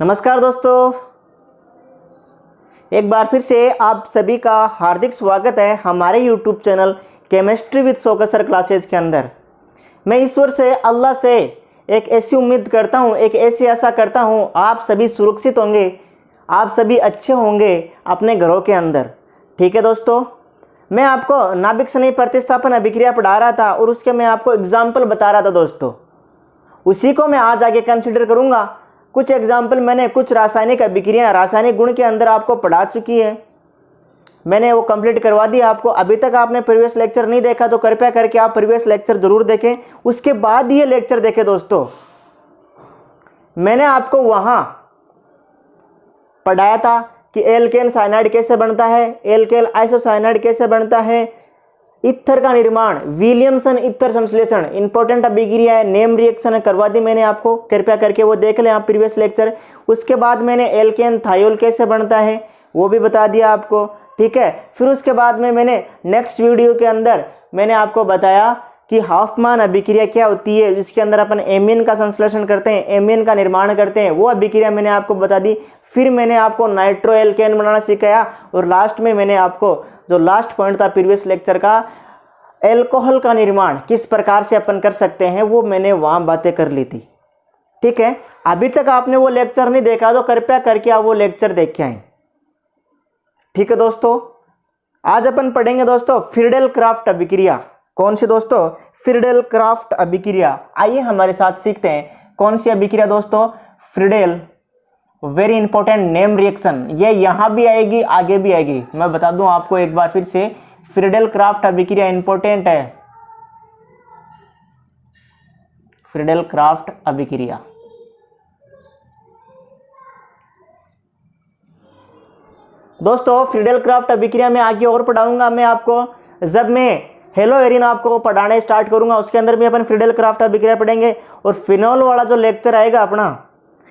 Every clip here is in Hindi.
नमस्कार दोस्तों, एक बार फिर से आप सभी का हार्दिक स्वागत है हमारे YouTube चैनल केमिस्ट्री विद सोकसर क्लासेज के अंदर। मैं ईश्वर से, अल्लाह से एक ऐसी उम्मीद करता हूँ, एक ऐसी आशा करता हूँ, आप सभी सुरक्षित होंगे, आप सभी अच्छे होंगे अपने घरों के अंदर। ठीक है दोस्तों, मैं आपको नाभिक स्नेही प्रतिस्थापन अभिक्रिया पढ़ा रहा था और उसके मैं आपको एग्जाम्पल बता रहा था दोस्तों। उसी को मैं आज आगे कंसिडर करूँगा। कुछ एग्जाम्पल मैंने कुछ रासायनिक अभिक्रिया, रासायनिक गुण के अंदर आपको पढ़ा चुकी है, मैंने वो कंप्लीट करवा दिया आपको। अभी तक आपने प्रीवियस लेक्चर नहीं देखा तो कृपया करके आप प्रीवियस लेक्चर जरूर देखें, उसके बाद ये लेक्चर देखें दोस्तों। मैंने आपको वहाँ पढ़ाया था कि एल्केन साइनाइड कैसे बनता है, एल्केन आइसोसाइनाइड कैसे बनता है, इथर का निर्माण, विलियमसन इथर संश्लेषण इंपॉर्टेंट अभिक्रिया है, नेम रिएक्शन करवा दी मैंने आपको, कृपया करके वो देख लें आप प्रीवियस लेक्चर। उसके बाद मैंने एल्केन थायोल कैसे बनता है वो भी बता दिया आपको। ठीक है, फिर उसके बाद में मैंने नेक्स्ट वीडियो के अंदर मैंने आपको बताया कि हॉफमैन अभिक्रिया क्या होती है, जिसके अंदर अपन एमीन का संश्लेषण करते हैं, एमीन का निर्माण करते हैं, वो अभिक्रिया मैंने आपको बता दी। फिर मैंने आपको नाइट्रो एल्केन बनाना सिखाया और लास्ट में मैंने आपको जो लास्ट पॉइंट था प्रीवियस लेक्चर का, एल्कोहल का निर्माण किस प्रकार से अपन कर सकते हैं, वो मैंने वहाँ बातें कर ली थी। ठीक है, अभी तक आपने वो लेक्चर नहीं देखा तो कृपया करके आप वो लेक्चर देख के आए। ठीक है दोस्तों, आज अपन पढ़ेंगे दोस्तों फ्रीडेल क्राफ्ट अभिक्रिया। कौन सी दोस्तों? फ्रीडेल क्राफ्ट अभिक्रिया। आइए हमारे साथ सीखते हैं कौन सी अभिक्रिया दोस्तों, Friedel. Very important name reaction, ये यहाँ भी आएगी आगे भी आएगी। मैं बता दूं आपको एक बार फिर से, फ्रीडेल क्राफ्ट अभिक्रिया इंपॉर्टेंट है। फ्रीडेल क्राफ्ट अभिक्रिया दोस्तों, फ्रीडेल क्राफ्ट अभिक्रिया में आगे और पढ़ाऊंगा मैं आपको। जब मैं हेलो एरिन आपको पढ़ाने स्टार्ट करूंगा उसके अंदर भी अपन फ्रीडेल क्राफ्ट अभिक्रिया पढ़ेंगे। और फिनोल वाला जो लेक्चर आएगा अपना,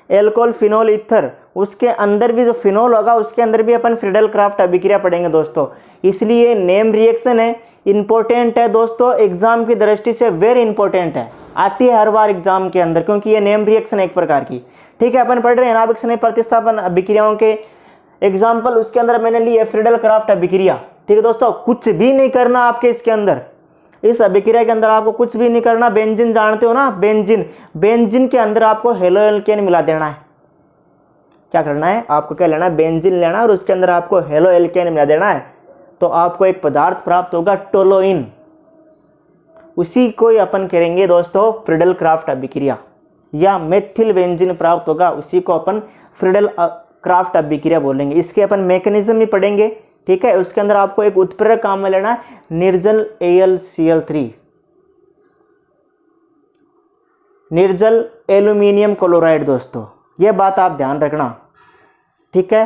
एल्कोहल फिनोल ईथर, उसके अंदर भी जो फिनोल होगा उसके अंदर भी अपन फ्रीडेल क्राफ्ट अभिक्रिया पढ़ेंगे दोस्तों। इसलिए नेम रिएक्शन है, इंपॉर्टेंट है दोस्तों, एग्जाम की दृष्टि से वेरी इंपॉर्टेंट है, आती है हर बार एग्जाम के अंदर, क्योंकि ये नेम रिएक्शन है एक प्रकार की। ठीक है, अपन पढ़ रहे हैं नाभिक स्नेही प्रतिस्थापन अभिक्रियाओं के एग्जाम्पल, उसके अंदर मैंने ली है फ्रीडेल क्राफ्ट अभिक्रिया। ठीक है दोस्तों, कुछ भी नहीं करना आपके इसके अंदर, इस अभिक्रिया के अंदर आपको कुछ भी नहीं करना। बेंजीन जानते हो ना, बेंजीन, बेंजीन के अंदर आपको हेलो एल्केन मिला देना है। क्या करना है आपको, क्या लेना है, बेंजीन लेना है और उसके अंदर आपको हेलो एल्केन मिला देना है, तो आपको एक पदार्थ प्राप्त होगा टोलोइन। उसी को ही अपन करेंगे दोस्तों फ्रीडेल क्राफ्ट अभिक्रिया, या मेथिल बेंजीन प्राप्त होगा, उसी को अपन फ्रीडेल क्राफ्ट अभिक्रिया बोलेंगे। इसके अपन मैकेनिज्म भी पढ़ेंगे। ठीक है, उसके अंदर आपको एक उत्प्रेरक काम में लेना है, निर्जल AlCl3, निर्जल एल्यूमिनियम क्लोराइड दोस्तों, ये बात आप ध्यान रखना। ठीक है,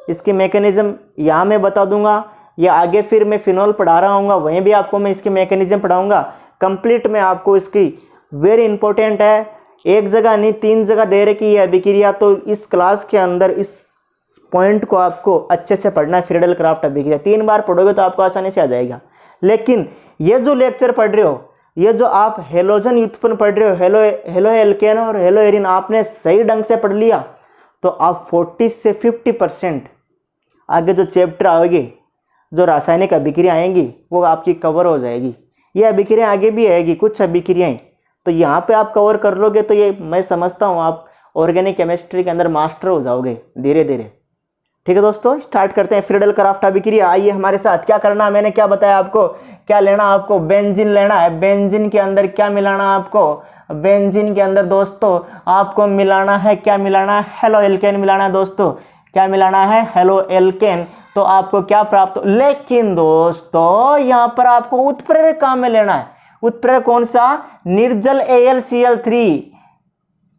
इसकी मैकेनिज्म यहाँ मैं बता दूंगा, या आगे फिर मैं फिनोल पढ़ा रहा हूँ वहीं भी आपको मैं इसकी मैकेनिज्म पढ़ाऊंगा। कंप्लीट में आपको इसकी वेरी इंपॉर्टेंट है, एक जगह नहीं 3 जगह दे रखी है अभिक्रिया, तो इस क्लास के अंदर इस पॉइंट को आपको अच्छे से पढ़ना है। फ्रीडेल क्राफ्ट अभिक्रिया 3 बार पढ़ोगे तो आपको आसानी से आ जाएगा। लेकिन ये जो लेक्चर पढ़ रहे हो, ये जो आप हेलोजन व्युत्पन्न पढ़ रहे हो, हेलो एल्केन और हेलो एरिन, आपने सही ढंग से पढ़ लिया तो आप 40 से 50% आगे जो चैप्टर आएगी, जो रासायनिक अभिक्रिया आएंगी, वो आपकी कवर हो जाएगी। ये अभिक्रिया आगे भी आएगी, कुछ अभिक्रियाएं, तो यहाँ पे आप कवर कर लोगे तो ये मैं समझता हूँ आप ऑर्गेनिक केमिस्ट्री के अंदर मास्टर हो जाओगे धीरे धीरे। ठीक है दोस्तों, स्टार्ट करते हैं फ्रीडेल क्राफ्ट अभिक्रिया। आइए हमारे साथ, क्या करना है मैंने क्या बताया आपको, क्या लेना आपको, बेंजीन लेना है। बेंजीन के अंदर क्या मिलाना आपको, बेंजीन के अंदर दोस्तों आपको मिलाना है, क्या मिलाना है, हेलो एल्केन मिलाना है दोस्तों। क्या मिलाना है, हेलो एल्केन, तो आपको क्या प्राप्त हो। लेकिन दोस्तों यहाँ पर आपको उत्प्रेरक काम में लेना है। उत्प्रेरक कौन सा, निर्जल AlCl3,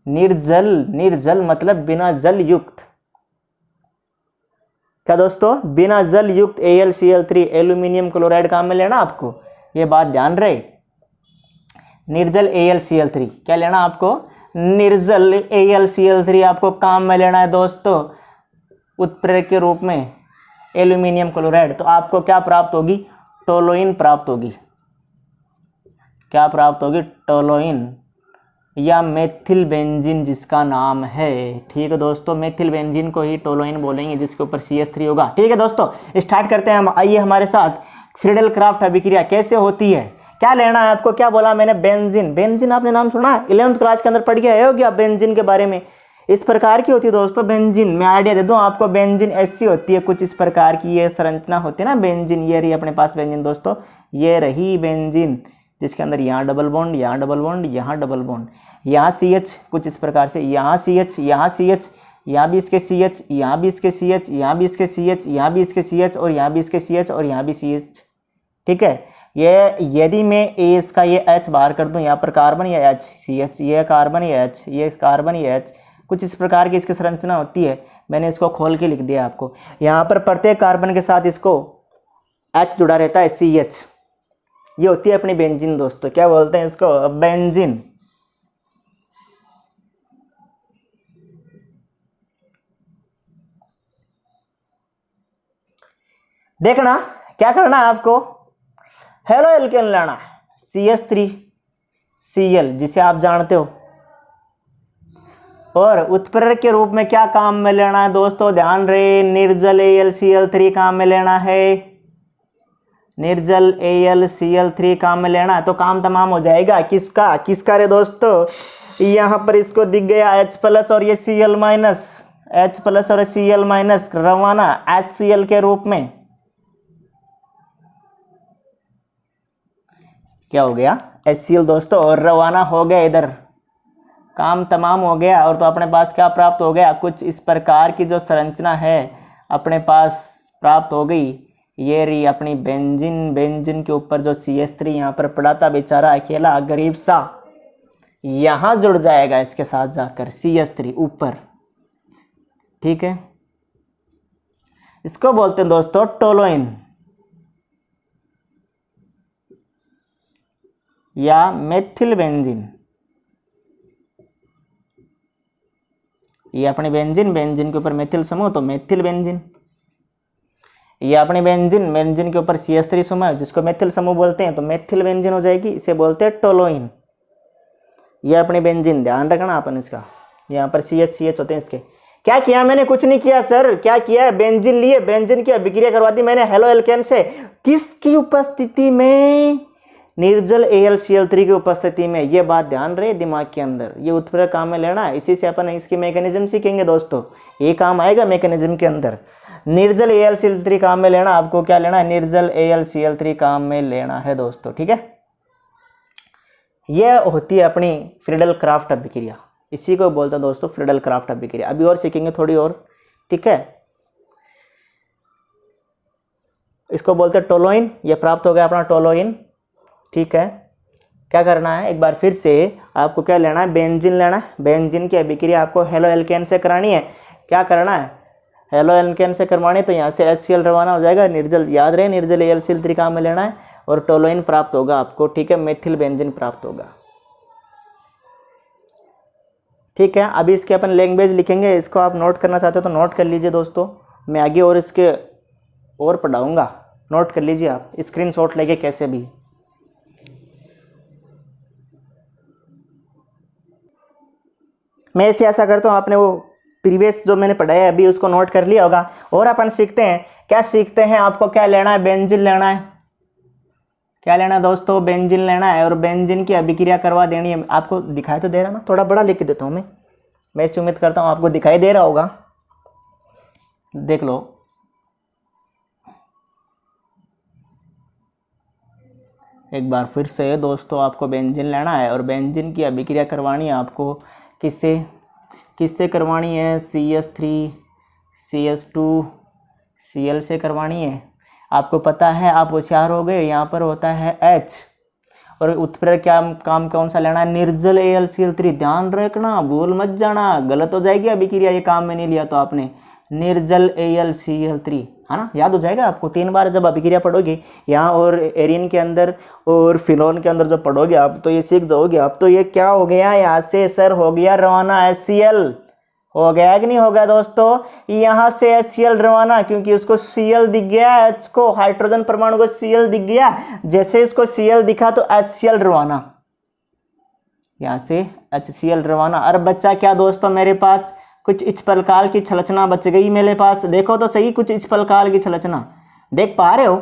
निर्जल, निर्जल मतलब बिना जल युक्त। क्या दोस्तों, बिना जल युक्त AlCl3, एल्यूमिनियम क्लोराइड काम में लेना आपको, ये बात ध्यान रहे। निर्जल AlCl3 क्या लेना आपको, निर्जल AlCl3 आपको काम में लेना है दोस्तों, उत्प्रेरक के रूप में एल्यूमिनियम क्लोराइड। तो आपको क्या प्राप्त होगी, टोलोइन प्राप्त होगी। क्या प्राप्त होगी, टोलोइन। या मेथिल बेंजीन जिसका नाम है। ठीक है दोस्तों, मेथिल बेंजीन को ही टोलोइन बोलेंगे जिसके ऊपर CH3 होगा। ठीक है दोस्तों, स्टार्ट करते हैं हम। आइए हमारे साथ फ्रीडल क्राफ्ट अभिक्रिया कैसे होती है, क्या लेना है आपको। क्या बोला मैंने, बेंजीन। बेंजीन आपने नाम सुना है, 11th क्लास के अंदर पढ़ के आए हो क्या बेंजीन के बारे में। इस प्रकार की होती है दोस्तों बेंजीन। मैं आइडिया दे दूं आपको, बेंजीन ऐसी होती है कुछ इस प्रकार की, ये संरचना होती है ना बेंजीन। ये रही अपने पास बेंजीन दोस्तों, ये रही बेंजीन जिसके अंदर यहाँ डबल बॉन्ड, यहाँ डबल बॉन्ड, यहाँ डबल बॉन्ड, यहाँ CH कुछ इस प्रकार से, यहाँ CH, यहाँ CH, यहाँ भी इसके CH, यहाँ भी इसके CH, यहाँ भी इसके CH, यहाँ भी इसके CH, और यहाँ भी इसके CH, और यहाँ भी CH। ठीक है, ये यदि मैं इसका ये H बाहर कर दूं, यहाँ पर कार्बन या H, CH, ये कार्बन या H, ये कार्बन या H, कुछ इस प्रकार की इसकी संरचना होती है। मैंने इसको खोल के लिख दिया आपको। यहाँ पर प्रत्येक कार्बन के साथ इसको H जुड़ा रहता है, CH। ये होती है अपनी बेंजीन दोस्तों। क्या बोलते हैं इसको, बेंजीन। देखना क्या करना है आपको, हेलो एल्केन लेना है, CH3Cl जिसे आप जानते हो, और उत्प्रेरक के रूप में क्या काम में लेना है दोस्तों, ध्यान रहे, निर्जल AlCl3 काम में लेना है। निर्जल AlCl3 काम में लेना है तो काम तमाम हो जाएगा। किसका किसका रे दोस्तों, यहाँ पर इसको दिख गया H+ और ये Cl-, H+ और Cl- रवाना HCl के रूप में। क्या हो गया, HCl दोस्तों, और रवाना हो गया इधर, काम तमाम हो गया। और तो अपने पास क्या प्राप्त हो गया, कुछ इस प्रकार की जो संरचना है अपने पास प्राप्त हो गई। ये रही अपनी बेंजीन। बेंजीन के ऊपर जो CH3 यहाँ पर पड़ा था बेचारा अकेला गरीब सा, यहाँ जुड़ जाएगा इसके साथ जाकर CH3 ऊपर। ठीक है, इसको बोलते हैं दोस्तों टोलोइन या मेथिल बेंजीन। ये अपनी बेंजीन, बेंजीन के ऊपर मेथिल समूह तो मेथिल बेंजीन। ये अपनी बेंजीन, बेंजीन के ऊपर CH3 समूह जिसको मेथिल समूह बोलते हैं तो मेथिल बेंजीन हो जाएगी, इसे बोलते हैं टोलोइन। ये अपनी बेंजीन, ध्यान रखना अपन इसका, यहाँ पर CH होते हैं इसके। क्या किया मैंने, कुछ नहीं किया सर। क्या किया, बेंजीन लिए, बेंजीन की अभिक्रिया करवा दी मैंने हेलो एल्केन से। किसकी उपस्थिति में, निर्जल AlCl3 की उपस्थिति में। ये बात ध्यान रहे दिमाग के अंदर, ये उत्प्रेरक काम में लेना है। इसी से अपन इसकी मैकेनिज्म सीखेंगे दोस्तों, ये काम आएगा मैकेनिज्म के अंदर। निर्जल AlCl3 काम में लेना, आपको क्या लेना है, निर्जल AlCl3 काम में लेना है दोस्तों। ठीक है, यह होती है अपनी फ्रीडल क्राफ्ट अभिक्रिया, इसी को बोलते हैं दोस्तों फ्रीडल क्राफ्ट अभिक्रिया। अभी और सीखेंगे थोड़ी और। ठीक है, इसको बोलते हैं टोलोइन। ये प्राप्त हो गया अपना टोलोइन। ठीक है, क्या करना है, एक बार फिर से आपको क्या लेना है, बेंजीन लेना है। बेंजीन की अभिक्रिया आपको हेलो एल्केन से करानी है। क्या करना है, हेलो एल्केन से करवानी है तो यहाँ से HCl रवाना हो जाएगा। निर्जल, याद रहे, निर्जल AlCl3 काम में लेना है और टोलोइन प्राप्त होगा आपको। ठीक है, मेथिल बेंजीन प्राप्त होगा। ठीक है, अभी इसके अपन लैंग्वेज लिखेंगे, इसको आप नोट करना चाहते हो तो नोट कर लीजिए दोस्तों। मैं आगे और इसके और पढ़ाऊँगा, नोट कर लीजिए आप स्क्रीनशॉट लेके कैसे भी। मैं इसे ऐसा करता हूँ, आपने वो प्रीवियस जो मैंने पढ़ाया है अभी उसको नोट कर लिया होगा। और अपन सीखते हैं, क्या सीखते हैं, आपको क्या लेना है, बेंजीन लेना है। क्या लेना है दोस्तों, बेंजीन लेना है और बेंजीन की अभिक्रिया करवा देनी है। आपको दिखाई तो दे रहा ना, थोड़ा बड़ा लिख देता हूँ मैं इसे उम्मीद करता हूँ आपको दिखाई दे रहा होगा, देख लो। एक बार फिर से दोस्तों, आपको बेंजीन लेना है और बेंजीन की अभिक्रिया करवानी है आपको। किससे किससे करवानी है, CH3 CH2 Cl से करवानी है। आपको पता है, आप होशियार हो गए, यहाँ पर होता है H और उत्प्रेरक क्या काम कौन सा लेना है, निर्जल AlCl3। ध्यान रखना, भूल मत जाना, गलत हो जाएगी अभिक्रिया ये काम में नहीं लिया तो आपने। निर्जल AlCl3 है ना, याद हो जाएगा आपको। 3 बार जब अभिक्रिया पढ़ोगे यहाँ और एरिन के अंदर और फिनोल के अंदर जब पढ़ोगे आप तो ये सीख जाओगे। अब तो ये क्या हो गया, यहाँ से सर हो गया रवाना HCl, हो गया कि नहीं हो गया दोस्तों, यहाँ से HCl रवाना, क्योंकि उसको Cl दिख गया, H को हाइड्रोजन परमाणु को Cl दिख गया, जैसे इसको Cl दिखा तो HCl रवाना। यहाँ से HCl रवाना। और बच्चा क्या दोस्तों मेरे पास कुछ इस प्रकार की संरचना बच गई मेरे पास, देखो तो सही कुछ इस प्रकार की संरचना देख पा रहे हो।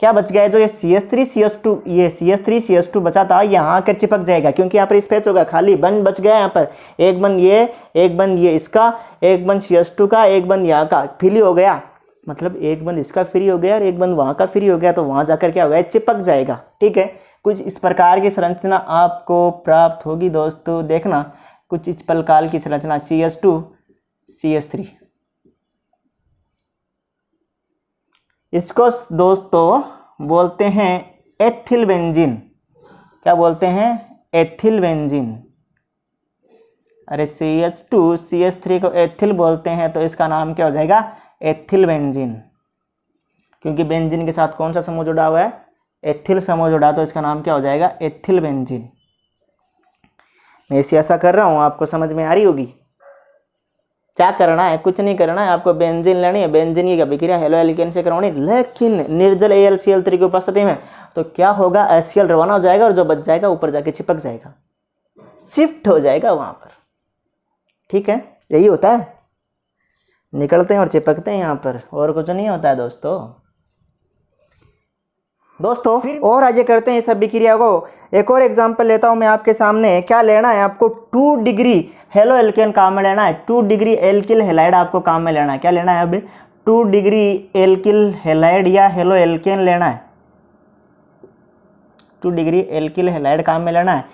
क्या बच गया है, जो ये CH3CH2 ये CH3CH2 बचा था यहाँ आकर चिपक जाएगा, क्योंकि यहाँ पर स्पेस होगा खाली, बंद बच गया यहाँ पर, एक बंद ये, एक बंद ये इसका, एक बंद CH2 का, एक बंद यहाँ का फ्री हो गया, मतलब एक बंद इसका फ्री हो गया और एक बंद वहाँ का फ्री हो गया, तो वहाँ जाकर क्या होगा, चिपक जाएगा। ठीक है, कुछ इस प्रकार की संरचना आपको प्राप्त होगी दोस्तों, देखना कुछ इस प्रकार की संरचना CH2 CH3। इसको दोस्तों बोलते हैं एथिल बेंजीन। क्या बोलते हैं, एथिल बेंजीन। अरे CH2 CH3 को एथिल बोलते हैं तो इसका नाम क्या हो जाएगा, एथिल बेंजीन, क्योंकि बेंजीन के साथ कौन सा समूह जुड़ा हुआ है, एथिल समूह जुड़ा, तो इसका नाम क्या हो जाएगा, एथिल बेंजीन। मैं इसे ऐसा कर रहा हूँ, आपको समझ में आ रही होगी। क्या करना है, कुछ नहीं करना है, आपको बेंजीन लेनी है, बेंजीन की अभिक्रिया हेलो एल्केन से करवानी, लेकिन निर्जल AlCl3 की उपस्थिति में तो क्या होगा, HCl रवाना हो जाएगा और जो बच जाएगा ऊपर जाके चिपक जाएगा, शिफ्ट हो जाएगा वहां पर। ठीक है, यही होता है, निकलते हैं और चिपकते हैं यहाँ पर, और कुछ नहीं होता है दोस्तों फिर और आगे करते हैं इस अभिक्रिया को। एक और एग्जांपल लेता हूं मैं आपके सामने। क्या लेना है आपको, 2 डिग्री हेलो एल्केन काम में लेना है, 2 डिग्री एल्किल हैलाइड आपको काम में लेना है। क्या लेना है अब, 2 डिग्री एल्किल हैलाइड या हेलो एल्केन लेना है, 2 डिग्री एल्किल हैलाइड काम में लेना है।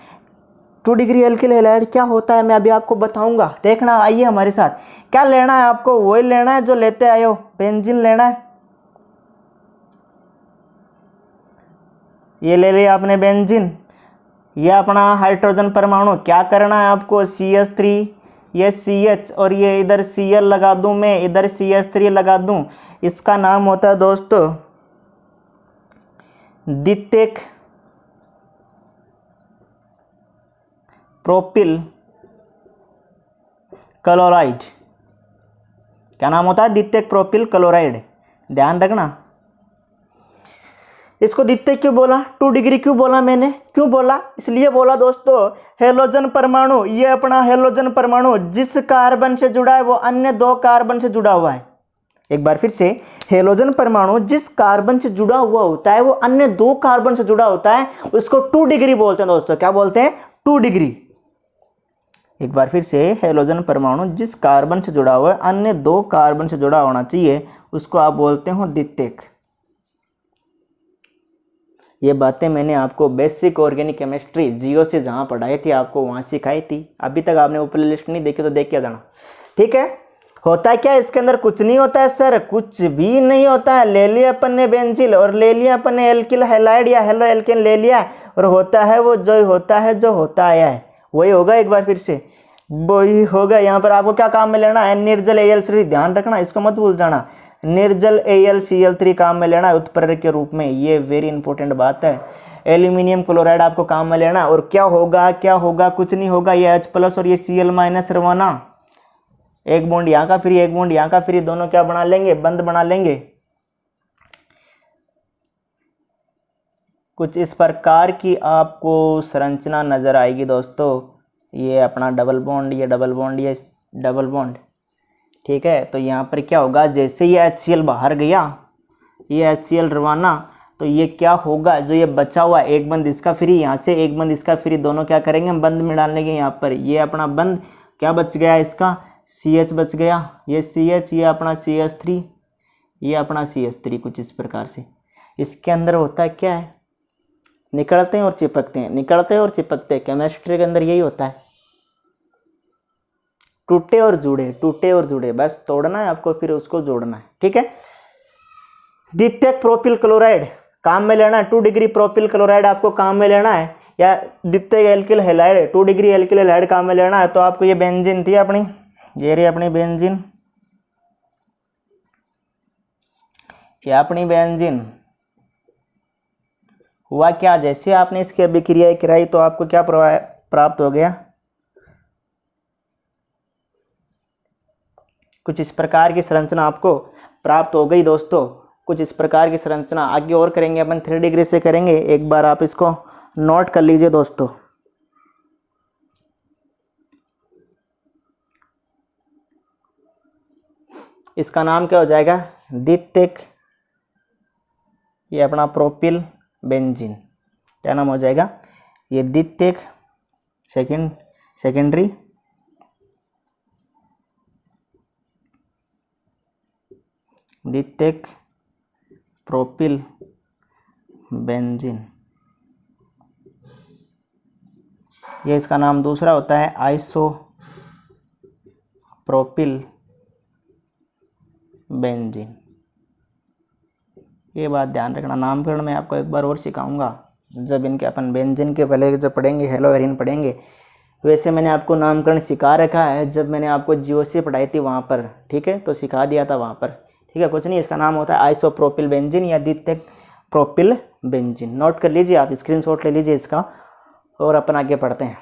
2 डिग्री एल्किल हैलाइड क्या होता है मैं अभी आपको बताऊंगा, देखना, आइए हमारे साथ। क्या लेना है आपको, वही लेना है जो लेते आए हो, बेंजीन लेना है। ये ले लिया आपने बेंजीन, ये अपना हाइड्रोजन परमाणु। क्या करना है आपको, CH3 ये CH और ये इधर Cl लगा दूं मैं, इधर CH3 लगा दूं। इसका नाम होता है दोस्तों द्वितीयक प्रोपिल क्लोराइड। क्या नाम होता है, द्वितीयक प्रोपिल क्लोराइड, ध्यान रखना। इसको द्वितीयक क्यों बोला, 2 डिग्री क्यों बोला मैंने, क्यों बोला, इसलिए बोला दोस्तों, हेलोजन परमाणु, ये अपना हेलोजन परमाणु जिस कार्बन से जुड़ा है वो अन्य 2 कार्बन से जुड़ा हुआ है। एक बार फिर से, हेलोजन परमाणु जिस कार्बन से जुड़ा हुआ होता है वो अन्य 2 कार्बन से जुड़ा होता है, उसको 2 डिग्री बोलते हैं दोस्तों। क्या बोलते हैं, 2 डिग्री। एक बार फिर से, हेलोजन परमाणु जिस कार्बन से जुड़ा हुआ है अन्य 2 कार्बन से जुड़ा होना चाहिए, उसको आप बोलते हो द्वितीयक। ये बातें मैंने आपको बेसिक ऑर्गेनिक केमिस्ट्री जियो से जहाँ पढ़ाई थी आपको वहाँ सिखाई थी। अभी तक आपने ऊपर लिस्ट नहीं देखी तो देख के जाना। ठीक है, होता क्या इसके अंदर, कुछ नहीं होता है सर, कुछ भी नहीं होता है। ले लिया अपन ने बेंजीन और ले लिया अपन ने एल्किल हैलाइड या हेलो एल्केन ले लिया, और होता है वो जो होता है, जो होता आया है वही होगा। एक बार फिर से वही होगा। यहाँ पर आपको क्या काम में लेना है, निर्जल AlCl3, ध्यान रखना, इसको मत भूल जाना, निर्जल AlCl3 काम में लेना है उत्प्रेरक के रूप में, ये वेरी इंपॉर्टेंट बात है। एल्यूमिनियम क्लोराइड आपको काम में लेना है, और क्या होगा, क्या होगा, कुछ नहीं होगा, ये H+ और ये Cl- रवाना, एक बॉन्ड यहाँ का फ्री, एक बॉन्ड यहाँ का फ्री, दोनों क्या बना लेंगे, बंद बना लेंगे। कुछ इस प्रकार की आपको संरचना नजर आएगी दोस्तों। ये अपना डबल बॉन्ड, ये डबल बॉन्ड, ये डबल बॉन्ड। ठीक है, तो यहाँ पर क्या होगा, जैसे ये HCl बाहर गया, ये HCl रवाना, तो ये क्या होगा, जो ये बचा हुआ एक बंद इसका फ्री, यहाँ से एक बंद इसका फ्री, दोनों क्या करेंगे, हम बंद में डाल लेंगे। यहाँ पर ये अपना बंद क्या बच गया, इसका CH बच गया, ये CH, ये अपना CH3, ये अपना CH3, कुछ इस प्रकार से। इसके अंदर होता है क्या है, निकलते हैं और चिपकते हैं, निकलते हैं और चिपकते हैं। केमिस्ट्री के अंदर यही होता है, टूटे और जुड़े, टूटे और जुड़े, बस तोड़ना है आपको, फिर उसको जोड़ना है। ठीक है, द्वितीयक प्रोपिल क्लोराइड काम में लेना है, 2 डिग्री प्रोपिल क्लोराइड आपको काम में लेना है, या द्वितीयक alkyl halide 2 degree alkyl halide काम में लेना है। तो आपको ये बेंजीन थी अपनी, ये रही अपनी बेंजीन, ये अपनी बेंजीन। हुआ क्या, जैसे आपने इसकी अभिक्रिया कराई तो आपको क्या प्राप्त हो गया, कुछ इस प्रकार की संरचना आपको प्राप्त हो गई दोस्तों। कुछ इस प्रकार की संरचना आगे और करेंगे अपन, 3 डिग्री से करेंगे। एक बार आप इसको नोट कर लीजिए दोस्तों। इसका नाम क्या हो जाएगा, द्वितीयक, ये अपना प्रोपिल बेंजीन, क्या नाम हो जाएगा, ये द्वितीयक सेकेंडरी द्वितीयक प्रोपिल बेंजीन। ये इसका नाम दूसरा होता है आइसो प्रोपिल बेंजीन। ये बात ध्यान रखना, नामकरण में आपको एक बार और सिखाऊंगा जब इनके अपन बेंजीन के पहले जब पढ़ेंगे हेलोएरिन पढ़ेंगे। वैसे मैंने आपको नामकरण सिखा रखा है जब मैंने आपको जीओसी पढ़ाई थी वहाँ पर, ठीक है, तो सिखा दिया था वहाँ पर, ठीक है, कुछ नहीं। इसका नाम होता है आइसोप्रोपिल बेंजीन या द्वितीयक प्रोपिल बेंजीन। नोट कर लीजिए आप, स्क्रीनशॉट ले लीजिए इसका और अपन आगे पढ़ते हैं।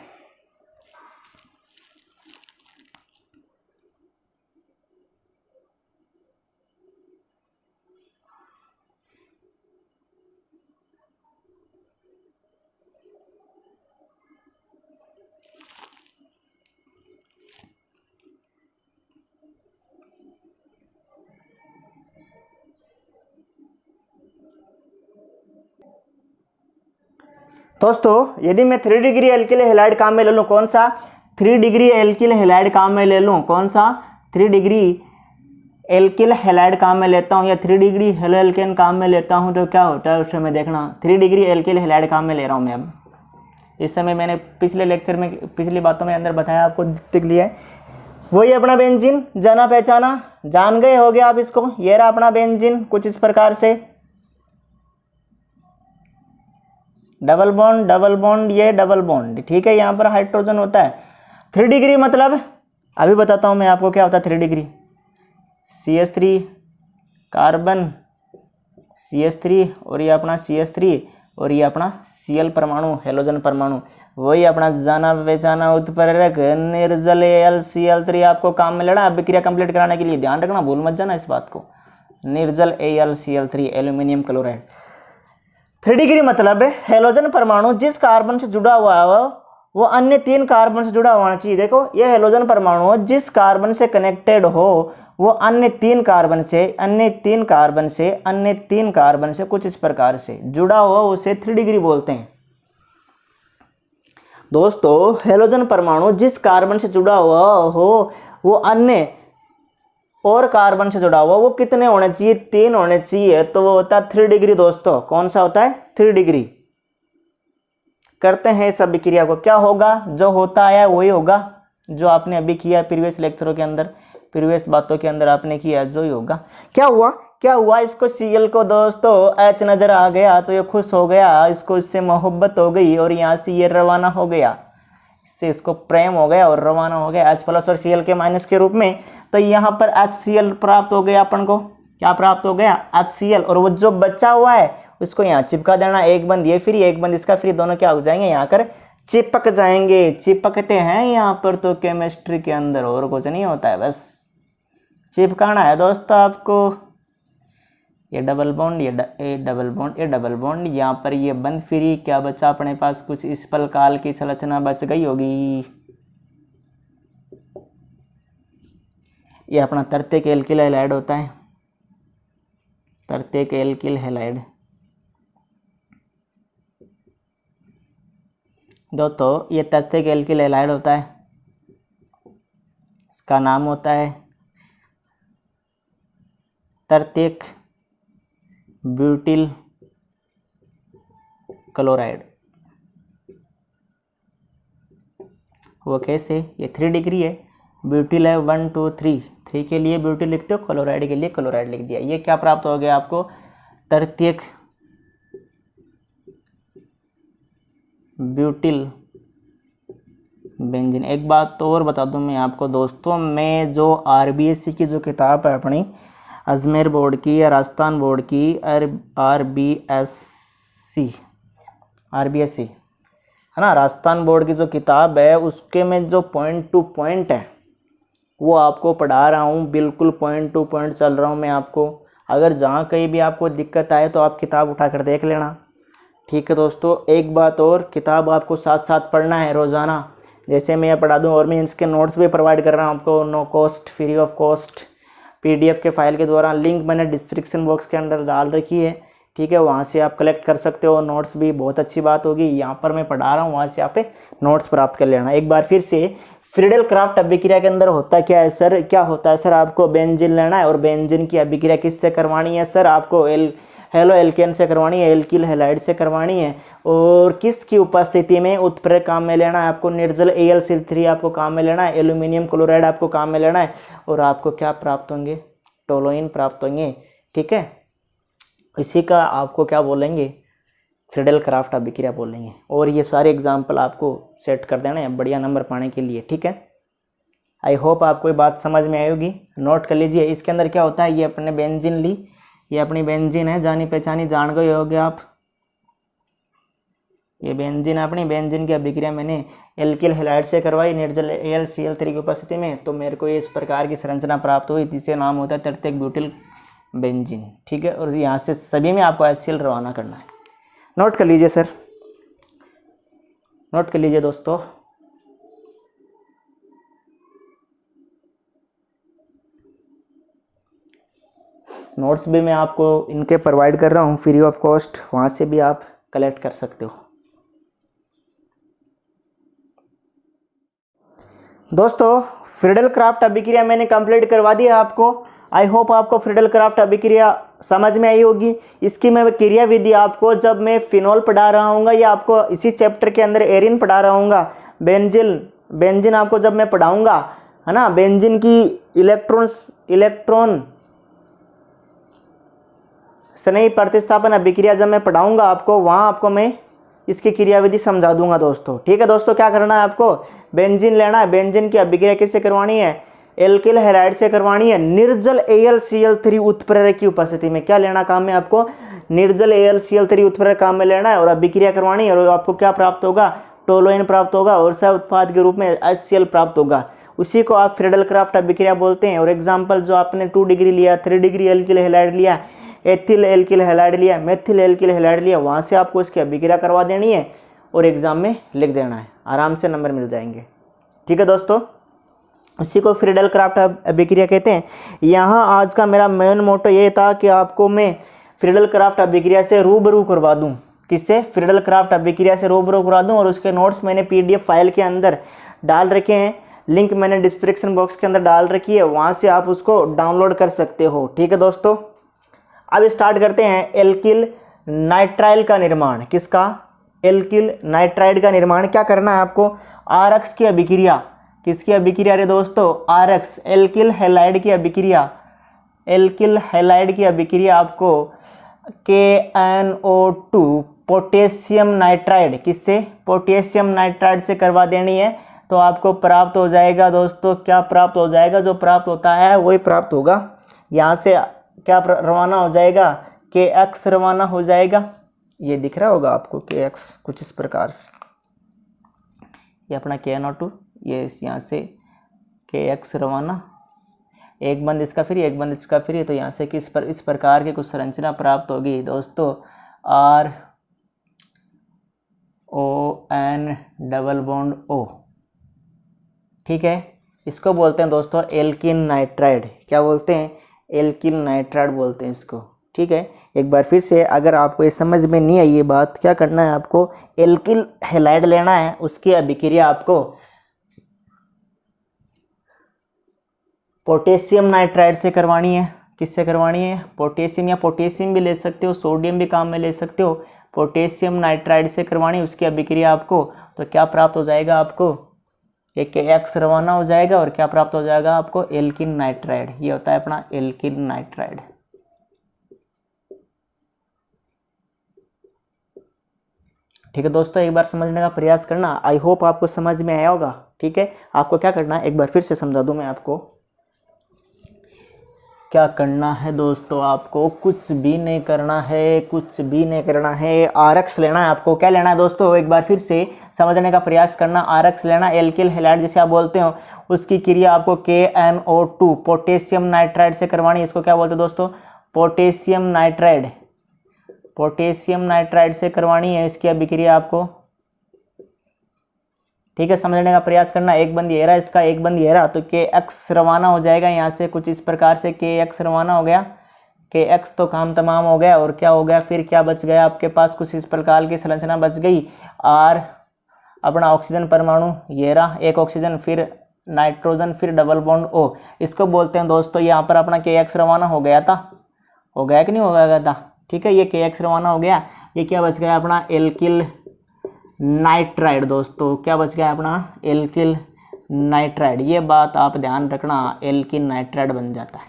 दोस्तों यदि मैं 3 डिग्री एल्किल हैलाइड काम में ले लूँ, कौन सा 3 डिग्री एल्किल हैलाइड काम में ले लूँ, कौन सा 3 डिग्री एल्किल हैलाइड काम में लेता हूँ या 3 डिग्री हेलो एल्केन काम में लेता हूँ, तो क्या होता है उस समय देखना। 3 डिग्री एल्किल हैलाइड काम में ले रहा हूँ मैं अब। इस समय मैंने पिछले लेक्चर में पिछली बातों में अंदर बताया आपको, टिक लिया है, वही अपना बेंजीन, जाना पहचाना, जान गए हो गया आप इसको। ये रहा अपना बेंजीन कुछ इस प्रकार से, डबल बॉन्ड, ये डबल बॉन्ड, ठीक है, यहाँ पर हाइड्रोजन होता है। 3 डिग्री मतलब अभी बताता हूँ मैं आपको क्या होता है 3 डिग्री। CH3 कार्बन, CH3 और ये अपना CH3 और ये अपना Cl परमाणु, हेलोजन परमाणु, वही अपना जाना पहचाना उत्प्रेरक निर्जल AlCl3 आपको काम में लेना अभिक्रिया कंप्लीट कराने के लिए। ध्यान रखना, भूल मत जाना इस बात को, निर्जल AlCl3 एल्यूमिनियम क्लोराइड। 3 डिग्री मतलब हेलोजन परमाणु जिस कार्बन से जुड़ा हुआ है वो अन्य 3 कार्बन से जुड़ा होना चाहिए। देखो ये हेलोजन परमाणु जिस कार्बन से कनेक्टेड हो वो अन्य 3 कार्बन से कुछ इस प्रकार से जुड़ा हुआ उसे 3 डिग्री बोलते हैं। दोस्तों हेलोजन परमाणु जिस कार्बन से जुड़ा हुआ हो वो अन्य और कार्बन से जुड़ा हुआ, वो कितने होने चाहिए, 3 होने चाहिए, तो वो होता है 3 डिग्री। दोस्तों कौन सा होता है 3 डिग्री। करते हैं इस अभिक्रिया को, क्या होगा, जो होता है वही होगा, जो आपने अभी किया प्रीवियस लेक्चरों के अंदर, प्रीवियस बातों के अंदर आपने किया जो ही होगा। क्या हुआ, इसको Cl को दोस्तों H नजर आ गया तो ये खुश हो गया, इसको इससे मोहब्बत हो गई और यहाँ से ये रवाना हो गया, इससे इसको प्रेम हो गया और रवाना हो गया H+ और Cl के माइनस के रूप में। तो यहाँ पर HCl प्राप्त हो गया, अपन को क्या प्राप्त हो गया, HCl, और वो जो बचा हुआ है उसको यहाँ चिपका देना, एक बंद ये फ्री एक बंद इसका फ्री, दोनों क्या हो जाएंगे, यहाँ कर चिपक जाएंगे। चिपकते हैं यहाँ पर तो केमिस्ट्री के अंदर और कुछ नहीं होता है, बस चिपकाना है दोस्तों आपको। ये डबल बॉन्ड, ये डबल बॉन्ड, ये डबल बॉन्ड, यहाँ पर ये बंद फ्री, क्या बचा अपने पास, कुछ इस प्रकार की संरचना बच गई होगी। ये अपना तृतीयक एल्किल हैलाइड होता है, तृतीयक एल्किल हैलाइड। दोस्तों ये तृतीयक एल्किल हैलाइड होता है, इसका नाम होता है तृतीयक ब्यूटिल क्लोराइड। वो कैसे, ये 3 डिग्री है, ब्यूटिल है 1 2 3 के लिए ब्यूटिल लिखते हो, क्लोराइड के लिए क्लोराइड लिख दिया। ये क्या प्राप्त हो गया आपको, तृतीयक ब्यूटिल बेंजीन। एक बात तो और बता दूं मैं आपको दोस्तों, मैं जो RBSC की जो किताब है अपनी अजमेर बोर्ड की या राजस्थान बोर्ड की RBSC है ना, राजस्थान बोर्ड की जो किताब है उसके में जो पॉइंट टू पॉइंट है वो आपको पढ़ा रहा हूँ, बिल्कुल पॉइंट टू पॉइंट चल रहा हूँ मैं आपको। अगर जहाँ कहीं भी आपको दिक्कत आए तो आप किताब उठा कर देख लेना, ठीक है दोस्तों। एक बात और, किताब आपको साथ साथ पढ़ना है रोज़ाना, जैसे मैं पढ़ा दूँ, और मैं इसके नोट्स भी प्रोवाइड कर रहा हूँ आपको, no cost, free of cost. PDF के फाइल के द्वारा, लिंक मैंने डिस्क्रिप्शन बॉक्स के अंदर डाल रखी है, ठीक है। वहाँ से आप कलेक्ट कर सकते हो नोट्स भी, बहुत अच्छी बात होगी। यहाँ पर मैं पढ़ा रहा हूँ, वहाँ से आप नोट्स प्राप्त कर लेना। एक बार फिर से, फ्रीडल क्राफ्ट अभिक्रिया के अंदर होता क्या है सर, क्या होता है सर, आपको बेंजीन लेना है और बेंजीन की अभिक्रिया किससे करवानी है सर, आपको हेलो एल्केन से करवानी है, एल्किल हैलाइड से करवानी है। और किसकी उपस्थिति में उत्प्रेरक काम में लेना है, आपको निर्जल AlCl3 आपको काम में लेना है, एल्यूमिनियम क्लोराइड आपको काम में लेना है, और आपको क्या प्राप्त होंगे, टोलुइन प्राप्त होंगे, ठीक है। इसी का आपको क्या बोलेंगे, फ्रीडल क्राफ्ट अभिक्रिया बोलेंगे। और ये सारे एग्जाम्पल आपको सेट कर देना है बढ़िया नंबर पाने के लिए, ठीक है। आई होप आपको ये बात समझ में आई होगी, नोट कर लीजिए। इसके अंदर क्या होता है, ये अपने बेंजीन ली, ये अपनी बेंजीन है, जानी पहचानी, जान गए होगे आप। ये बेंजीन अपनी बेंजीन की अभिक्रिया मैंने एल्किल हैलाइड से करवाई निर्जल AlCl3 की उपस्थिति में, तो मेरे को इस प्रकार की संरचना प्राप्त हुई, जिससे नाम होता है तृतीयक ब्यूटिल बेंजीन, ठीक है। और यहाँ से सभी में आपको HCl रवाना करना है। नोट कर लीजिए सर, नोट कर लीजिए दोस्तों। नोट्स भी मैं आपको इनके प्रोवाइड कर रहा हूँ फ्री ऑफ कॉस्ट, वहाँ से भी आप कलेक्ट कर सकते हो। दोस्तों फ्रीडल क्राफ्ट अभिक्रिया मैंने कंप्लीट करवा दिया आपको। आई होप आपको फ्रीडल क्राफ्ट अभिक्रिया समझ में आई होगी। इसकी मैं क्रिया विधि आपको जब मैं फिनॉल पढ़ा रहा हूँ या आपको इसी चैप्टर के अंदर एरिन पढ़ा रहा हूँ, बेंजीन आपको जब मैं पढ़ाऊँगा, है ना, बेंजीन की इलेक्ट्रॉन स्नेही प्रतिस्थापन अभिक्रिया जब मैं पढ़ाऊँगा आपको, वहाँ आपको मैं इसकी क्रियाविधि समझा दूंगा दोस्तों, ठीक है। दोस्तों क्या करना है, आपको बेंजीन लेना है, बेंजीन की अभिक्रिया किससे करवानी है, एल्किल हैलाइड से करवानी है निर्जल AlCl3 उत्प्रेरक की उपस्थिति में। क्या लेना काम में आपको, निर्जल AlCl3 उत्प्रेरक काम में लेना है और अभिक्रिया करवानी है, और आपको क्या प्राप्त होगा, टोलुइन प्राप्त होगा और सह उत्पाद के रूप में HCl प्राप्त होगा। उसी को आप फ्रीडल क्राफ्ट अभिक्रिया बोलते हैं। और एग्जाम्पल जो आपने 2 डिग्री लिया, 3 डिग्री एल्किल हैलाइड लिया, एथिल एल्किल हैलाइड लिया, मेथिल एल्किल हैलाइड लिया, वहाँ से आपको इसकी अभिक्रिया करवा देनी है और एग्जाम में लिख देना है, आराम से नंबर मिल जाएंगे, ठीक है दोस्तों। इसी को फ्रीडल क्राफ्ट अभिक्रिया कहते हैं। यहाँ आज का मेरा मेन मोटो ये था कि आपको मैं फ्रीडल क्राफ्ट अभिक्रिया से रूबरू करवा दूँ, किससे, फ्रीडल क्राफ्ट अभिक्रिया से रूबरू करवा दूँ। और उसके नोट्स मैंने PDF फाइल के अंदर डाल रखे हैं, लिंक मैंने डिस्क्रिप्शन बॉक्स के अंदर डाल रखी है, वहाँ से आप उसको डाउनलोड कर सकते हो, ठीक है दोस्तों। अब स्टार्ट करते हैं एल्किल नाइट्राइल का निर्माण। किसका, एल्किल नाइट्राइड का निर्माण। क्या करना है आपको, RX की अभिक्रिया, किसकी अभिक्रिया रे दोस्तों, RX एल्किल हैलाइड की अभिक्रिया, एल्किल हैलाइड की अभिक्रिया आपको KNO2 पोटेशियम नाइट्राइड, किससे, पोटेशियम नाइट्राइड से करवा देनी है। तो आपको प्राप्त हो जाएगा दोस्तों, क्या प्राप्त हो जाएगा, जो प्राप्त होता है वही प्राप्त होगा। यहाँ से क्या रवाना हो जाएगा, KX रवाना हो जाएगा। ये दिख रहा होगा आपको KX कुछ इस प्रकार से, ये अपना KNO2, ये यहाँ से KX रवाना, एक बंद इसका फ्री, एक बंद इसका फ्री, तो यहाँ से इस प्रकार की कुछ संरचना प्राप्त होगी दोस्तों। RON डबल बॉन्ड O, ठीक है। इसको बोलते हैं दोस्तों एल्किन नाइट्राइड। क्या बोलते हैं, एल्किल नाइट्राइड बोलते हैं इसको, ठीक है। एक बार फिर से, अगर आपको ये समझ में नहीं आई ये बात, क्या करना है आपको, एल्किल हैलाइड लेना है, उसकी अभिक्रिया आपको पोटेशियम नाइट्राइड से करवानी है। किससे करवानी है, पोटेशियम, या पोटेशियम भी ले सकते हो, सोडियम भी काम में ले सकते हो, पोटेशियम नाइट्राइड से करवानी, उसकी अभिक्रिया आपको, तो क्या प्राप्त हो जाएगा आपको, एक KX रवाना हो जाएगा और क्या प्राप्त हो जाएगा आपको, एल्किन नाइट्राइड। ये होता है अपना एल्किन नाइट्राइड, ठीक है दोस्तों। एक बार समझने का प्रयास करना, आई होप आपको समझ में आया होगा, ठीक है। आपको क्या करना है, एक बार फिर से समझा दूं मैं आपको, क्या करना है दोस्तों, आपको कुछ भी नहीं करना है, कुछ भी नहीं करना है। RX लेना है आपको। क्या लेना है दोस्तों, एक बार फिर से समझने का प्रयास करना। RX लेना, एल्किल हैलाइड जिसे आप बोलते हो, उसकी क्रिया आपको KNO2 पोटेशियम नाइट्राइड से करवानी है। इसको क्या बोलते हैं दोस्तों, पोटेशियम नाइट्राइड, पोटेशियम नाइट्राइड से करवानी है इसकी अभिक्रिया आपको, ठीक है, समझने का प्रयास करना। एक बंद ये रहा इसका, एक बंद ये रहा, तो के एक्स रवाना हो जाएगा यहाँ से कुछ इस प्रकार से, के एक्स रवाना हो गया, के एक्स तो काम तमाम हो गया। और क्या हो गया फिर, क्या बच गया आपके पास, कुछ इस प्रकार की संरचना बच गई। आर अपना ऑक्सीजन परमाणु ये रहा, एक ऑक्सीजन, फिर नाइट्रोजन, फिर डबल बॉन्ड ओ, इसको बोलते हैं दोस्तों। यहाँ पर अपना के एक्स रवाना हो गया था, हो गया कि नहीं हो गया था, ठीक है, ये के एक्स रवाना हो गया। ये क्या बच गया अपना, एल्किल नाइट्राइड दोस्तों, क्या बच गया अपना, एल्किल नाइट्राइड। ये बात आप ध्यान रखना, एल्किल नाइट्राइड बन जाता है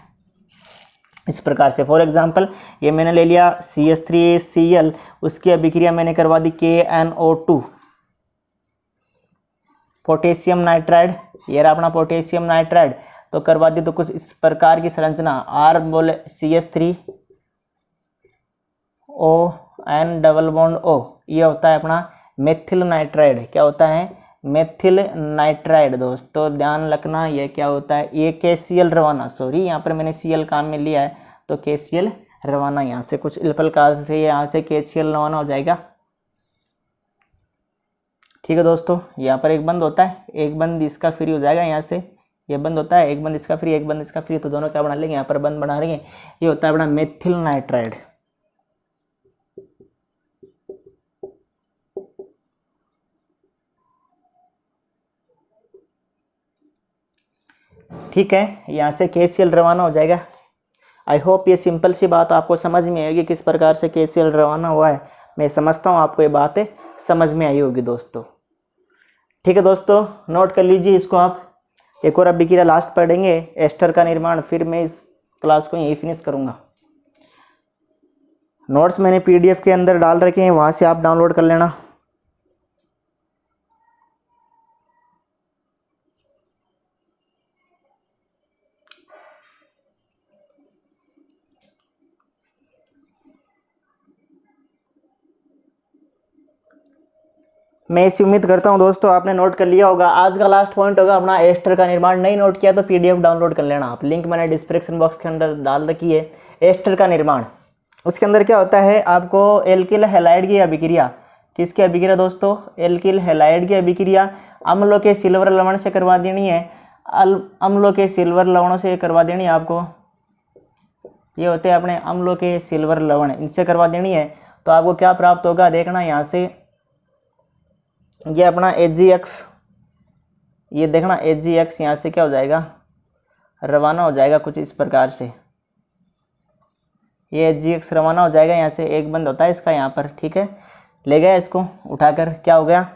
इस प्रकार से। फॉर एग्जांपल ये मैंने ले लिया CH3Cl, उसकी अभिक्रिया मैंने करवा दी KNO2, पोटेशियम नाइट्राइड, ये रहा अपना पोटेशियम नाइट्राइड, तो करवा दी। तो कुछ इस प्रकार की संरचना, आर बोले CH3ON डबल बॉन्ड O, ये होता है अपना मेथिल नाइट्राइड। क्या होता है, मेथिल नाइट्राइड दोस्तों, ध्यान रखना। ये क्या होता है, ये KCl रवाना, सॉरी यहाँ पर मैंने Cl काम में लिया है, तो KCl रवाना यहाँ से कुछ इस प्रकार से, यहाँ से KCl रवाना हो जाएगा। ठीक है दोस्तों, यहाँ पर एक बंद होता है, एक बंद इसका फ्री हो जाएगा, यहाँ से ये बंद होता है, एक बंद इसका फ्री, एक बंद इसका फ्री, तो दोनों क्या बना लेंगे, यहाँ पर बंद बना लेंगे। ये होता है अपना मेथिल नाइट्राइड। ठीक है, यहाँ से KCl रवाना हो जाएगा। आई होप ये सिंपल सी बात आपको समझ में आएगी, किस प्रकार से KCl रवाना हुआ है। मैं समझता हूँ आपको ये बातें समझ में आई होगी दोस्तों। ठीक है दोस्तों, नोट कर लीजिए इसको आप। एक और अभिक्रिया लास्ट पढ़ेंगे, एस्टर का निर्माण, फिर मैं इस क्लास को यहीं फिनिश करूँगा। नोट्स मैंने PDF के अंदर डाल रखे हैं, वहाँ से आप डाउनलोड कर लेना। मैं इसी उम्मीद करता हूं दोस्तों आपने नोट कर लिया होगा। आज का लास्ट पॉइंट होगा अपना एस्टर का निर्माण। नहीं नोट किया तो PDF डाउनलोड कर लेना आप, लिंक मैंने डिस्क्रिप्शन बॉक्स के अंदर डाल रखी है। एस्टर का निर्माण, उसके अंदर क्या होता है, आपको एल्किल हैलाइड की अभिक्रिया, किसकी अभिक्रिया दोस्तों, एल्किल हैलाइड की अभिक्रिया अम्लों के सिल्वर लवण से करवा देनी है। अम्लों के सिल्वर लवणों से करवा देनी है आपको, ये होते हैं अपने अम्लों के सिल्वर लवण, इनसे करवा देनी है। तो आपको क्या प्राप्त होगा देखना, यहाँ से ये अपना AgX, ये देखना AgX यहाँ से क्या हो जाएगा, रवाना हो जाएगा कुछ इस प्रकार से। ये AgX रवाना हो जाएगा, यहाँ से एक बंद होता है इसका यहाँ पर, ठीक है। ले गया इसको उठाकर, क्या हो गया,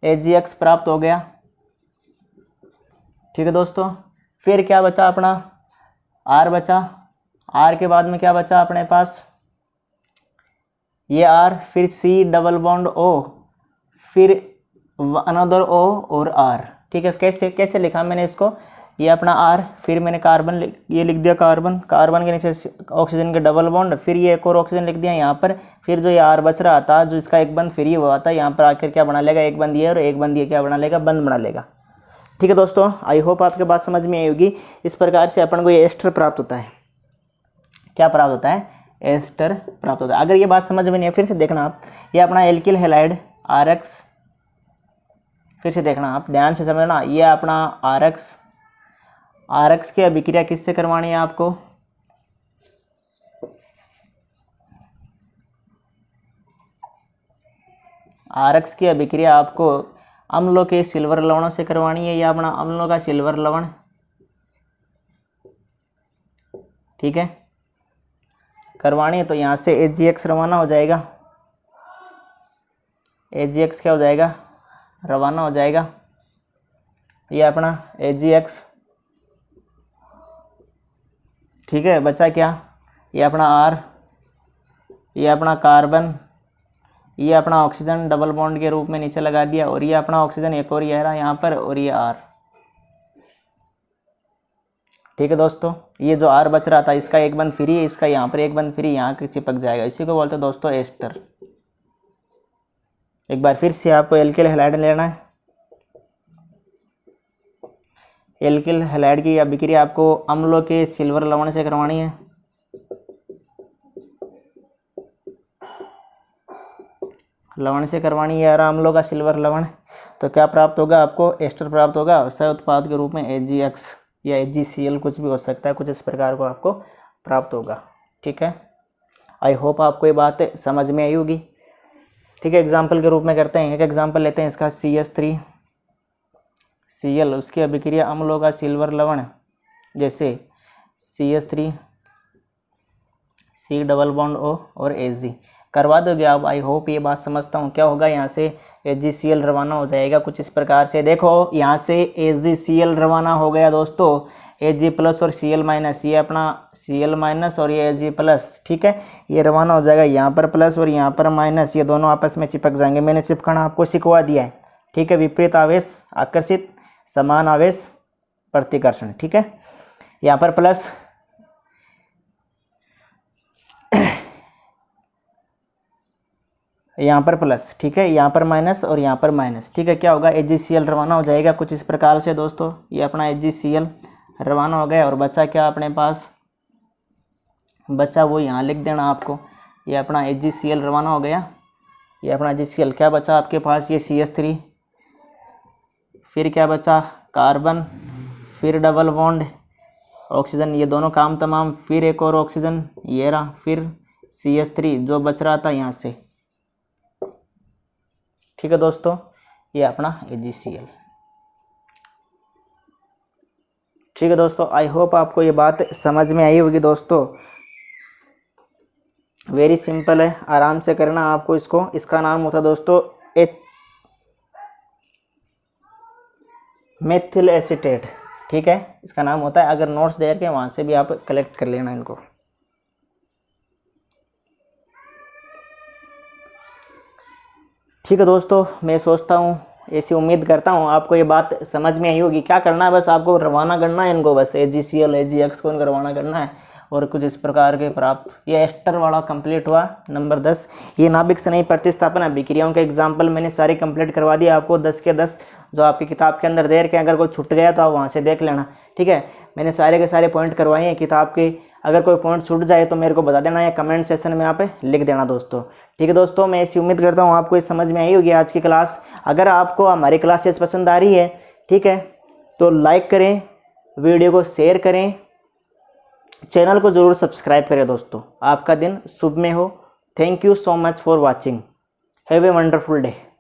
AgX प्राप्त हो गया। ठीक है दोस्तों, फिर क्या बचा अपना, R बचा। R के बाद में क्या बचा अपने पास, ये R, फिर C डबल बॉन्ड O, फिर अनदर O और R। ठीक है, कैसे कैसे लिखा मैंने इसको, ये अपना R, फिर मैंने कार्बन ये लिख दिया, कार्बन, कार्बन के नीचे ऑक्सीजन के डबल बॉन्ड, फिर ये एक और ऑक्सीजन लिख दिया यहाँ पर। फिर जो ये R बच रहा था, जो इसका एक बंद फ्री हुआ था, यहाँ पर आकर क्या बना लेगा, एक बंद ये और एक बंद ये क्या बना लेगा, बंद बना लेगा। ठीक है दोस्तों, आई होप आपके बात समझ में आई होगी। इस प्रकार से अपन को ये एस्टर प्राप्त होता है। क्या प्राप्त होता है, एस्टर प्राप्त होता है। अगर ये बात समझ में नहीं है, फिर से देखना आप, ये अपना एल्किल हैलाइड RX, फिर से देखना आप, ध्यान से समझना, ये अपना RX की अभिक्रिया किससे करवानी है आपको, RX की अभिक्रिया आपको अम्लों के सिल्वर लवणों से करवानी है। ये अपना अम्लों का सिल्वर लवण, ठीक है, करवानी है। तो यहाँ से AgX रवाना हो जाएगा, AgX क्या हो जाएगा, रवाना हो जाएगा। ये अपना AgX, ठीक है, बचा क्या, ये अपना R, ये अपना कार्बन, ये अपना ऑक्सीजन डबल बॉन्ड के रूप में नीचे लगा दिया, और ये अपना ऑक्सीजन एक और ये रहा यहाँ पर, और ये R। ठीक है दोस्तों, ये जो R बच रहा था, इसका एक बंद फ्री है, इसका यहाँ पर एक बंद फ्री, यहाँ चिपक जाएगा। इसी को बोलते हैं दोस्तों एस्टर। एक बार फिर से आपको एल्किल हैलाइड लेना है। एल्किल हैलाइड की अभिक्रिया आपको अम्लों के सिल्वर लवण से करवानी है। लवण से करवानी है यार, अम्लों का सिल्वर लवण। तो क्या प्राप्त होगा आपको, एस्टर प्राप्त होगा। सह उत्पाद के रूप में AgX या AgCl कुछ भी हो सकता है, कुछ इस प्रकार को आपको प्राप्त होगा। ठीक है, आई होप आपको ये बात समझ में आई होगी। ठीक है, एग्जाम्पल के रूप में करते हैं। एक एग्जाम्पल लेते हैं इसका CH3Cl, उसकी अभिक्रिया अम्ल होगा सिल्वर लवण, जैसे CH3 C double bond O और Ag करवा दोगे आप। आई होप ये बात समझता हूँ। क्या होगा, यहाँ से AgCl रवाना हो जाएगा कुछ इस प्रकार से। देखो यहाँ से AgCl रवाना हो गया दोस्तों, Ag प्लस और Cl माइनस, ये अपना Cl माइनस और ये Ag प्लस। ठीक है, ये रवाना हो जाएगा यहाँ पर प्लस और यहाँ पर माइनस, ये दोनों आपस में चिपक जाएंगे। मैंने चिपकाना आपको सिखवा दिया है। ठीक है, विपरीत आवेश आकर्षित, समान आवेश प्रतिकर्षण। ठीक है, यहाँ पर प्लस, यहाँ पर प्लस। ठीक है, यहाँ पर माइनस और यहाँ पर माइनस। ठीक है, क्या होगा, AgCl रवाना हो जाएगा कुछ इस प्रकार से दोस्तों। ये अपना AgCl रवाना हो गया और बचा क्या अपने पास, बचा वो यहाँ लिख देना आपको। ये अपना AgCl रवाना हो गया, ये अपना AgCl। क्या बचा आपके पास, ये CH3, फिर क्या बचा, कार्बन, फिर डबल बॉन्ड ऑक्सीजन, ये दोनों काम तमाम, फिर एक और ऑक्सीजन ये रहा, फिर CH3 जो बच रहा था यहाँ से। ठीक है दोस्तों, ये अपना AgCl। ठीक है दोस्तों, आई होप आपको ये बात समझ में आई होगी दोस्तों। वेरी सिंपल है, आराम से करना आपको इसको। इसका नाम होता है दोस्तों मेथिल एसीटेट। ठीक है, इसका नाम होता है। अगर नोट्स दे के वहाँ से भी आप कलेक्ट कर लेना इनको। ठीक है दोस्तों, मैं सोचता हूँ, ऐसी उम्मीद करता हूँ आपको ये बात समझ में आई होगी। क्या करना है, बस आपको रवाना करना है इनको, बस AgCl AgX को इनको रवाना करना है और कुछ इस प्रकार के प्राप्त। ये एस्टर वाला कंप्लीट हुआ नंबर 10। ये नाभिक स्नेही प्रतिस्थापन अभिक्रियाओं के एग्जाम्पल मैंने सारे कंप्लीट करवा दिए आपको, 10 के 10 जो आपकी किताब के अंदर दे रखे। अगर कोई छूट गया तो आप वहाँ से देख लेना। ठीक है, मैंने सारे के सारे पॉइंट करवाए हैं किताब के। अगर कोई पॉइंट छूट जाए तो मेरे को बता देना या कमेंट सेक्शन में आप लिख देना दोस्तों। ठीक है दोस्तों, मैं ऐसी उम्मीद करता हूँ आपको इस समझ में आई होगी आज की क्लास। अगर आपको हमारी क्लासेस पसंद आ रही है, ठीक है, तो लाइक करें, वीडियो को शेयर करें, चैनल को ज़रूर सब्सक्राइब करें दोस्तों। आपका दिन शुभ में हो। Thank you so much for watching. Have a wonderful day.